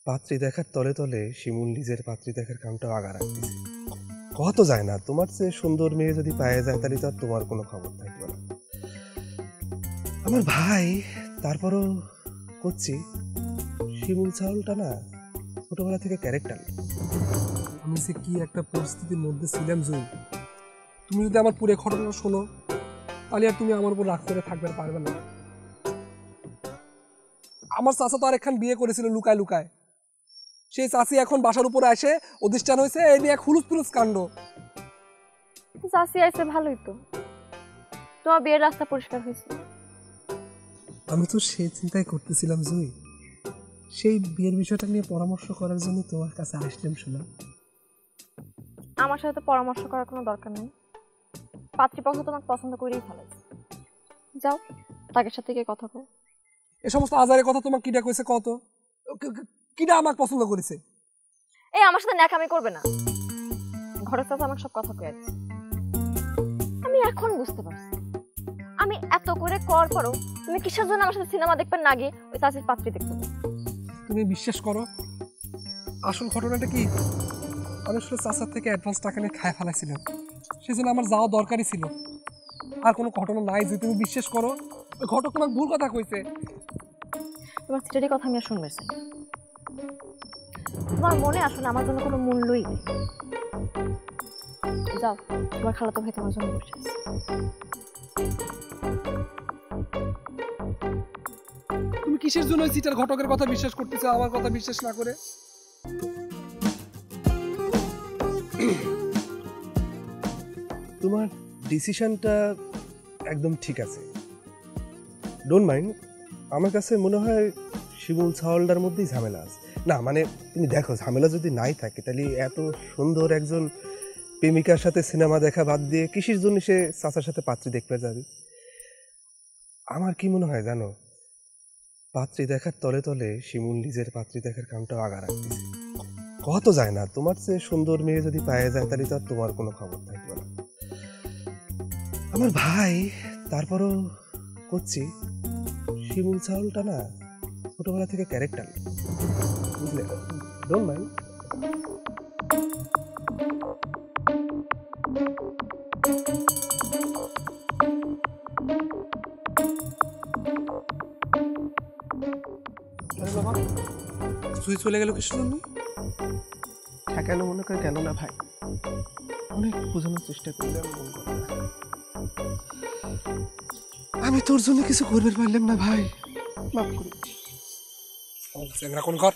পাত্রী দেখার তলে তলে শিমুল নিজের পাত্রী দেখার কামটা আগা রাখতেছে। কত যায় না, তোমার চেয়ে সুন্দর মেয়ে যদি পায়ে যায় তাহলে তো আর তোমার কোনো খবর থাকবে না। আমার ভাই তারপরও করছি, শিমুল চাউলটা না ছোটবেলা থেকে ক্যারেক্টার। আমি যে কি একটা পরিস্থিতির মধ্যে ছিলাম জুই, তুমি যদি আমার পুরো ঘটনা শোনো তাহলে আর তুমি আমার উপর রাগ করে থাকবে পারবে না। আমার চাচা তো আরেকখান বিয়ে করেছিল লুকায় লুকায়, সেই চাচি এখন বাসার উপরে আসে অধিষ্ঠান হয়েছে, এই নিয়ে এক হুলুস তুলুস কাণ্ড। চাচি আইছে ভালোই তো, তোমার বিয়ের রাস্তা পরিষ্কার হয়েছে। আমি তো সেই চিন্তাই করতেছিলাম জুই, সেই বিয়ের বিষয়টা নিয়ে পরামর্শ করার জন্য তোমার কাছে আসলাম। শোনা, আমার সাথে তো পরামর্শ করার কোনো দরকার নেই, পাত্রীপক্ষ তোমাকে পছন্দ করেই ফেলেছে। যাও তাদের সাথে গিয়ে কথা কও। এ সমস্ত আজারের কথা তোমার কিডা কইছে কত? কিডা আমাকে পছন্দ করেছে? এই আমার সাথে ন্যাকামি করবে না, ঘরের চাচা আমাকে সব কথা কয়ে দিচ্ছে। আমি এখন বুঝতে পারছি আমি এত করে কর করো তুমি কিসের জন্য আমার সাথে সিনেমা দেখবেন না গিয়ে ওই চাচির পাত্রী দেখতে। তুমি বিশ্বাস করো, আসল ঘটনাটা কি, আমি আসলে চাচার থেকে অ্যাডভান্স টাকা নিয়ে খায় ফেলাইছিলাম, সেজন্য আমার যাওয়া দরকারই ছিল। আর কোনো ঘটনা নাই যে, তুমি বিশ্বাস করো ওই ঘটক তোমাকে ভুল কথা কইছে। তোমার ছেলের কথা আমি আর শুনবে, তোমার মনে আসলে আমার জন্য কোনো মূল্যই নেই। যাও, তোমার খালাতো ভাই তোমার জন্য বসে আছে। তুমি কিসের জন্য ওই চিটার ঘটকের কথা বিশ্বাস করতেছো আমার কথা বিশ্বাস না করে? তোমার ডিসিশনটা একদম ঠিক আছে, ডোন্ট মাইন্ড। আমার কাছে মনে হয় শিমুল চাওয়ালটার মধ্যেই ঝামেলা আছে। না মানে তুমি দেখো, ঝামেলা যদি নাই থাকে তাহলে এত সুন্দর একজন প্রেমিকার সাথে সিনেমা দেখা বাদ দিয়ে কিসের জন্য সে চাচার সাথে পাত্রী দেখতে যাবে? আমার কি মনে হয় জানো, পাত্রী দেখার তলে তলে শিমুল নিজের পাত্রী দেখার কামটা আগা রাখতেছে। কত যায় না, তোমার চেয়ে সুন্দর মেয়ে যদি পায়ে যায় তাহলে তো আর তোমার কোনো খবর থাকবে না। আমার ভাই তারপরও করছি, শিমুল চাউলটা না ছোটবেলা থেকে ক্যারেক্টার, বুঝলে? Don't mind. তুই চলে গেল কিসের জন্য? ঠেকানো মনে করে গেল না ভাই, অনেক বোঝানোর চেষ্টা করলাম, মন করে না। আমি তোর জন্য কিছু করবে পারলাম না ভাই, মাফ করে চেংরা কোন ঘর।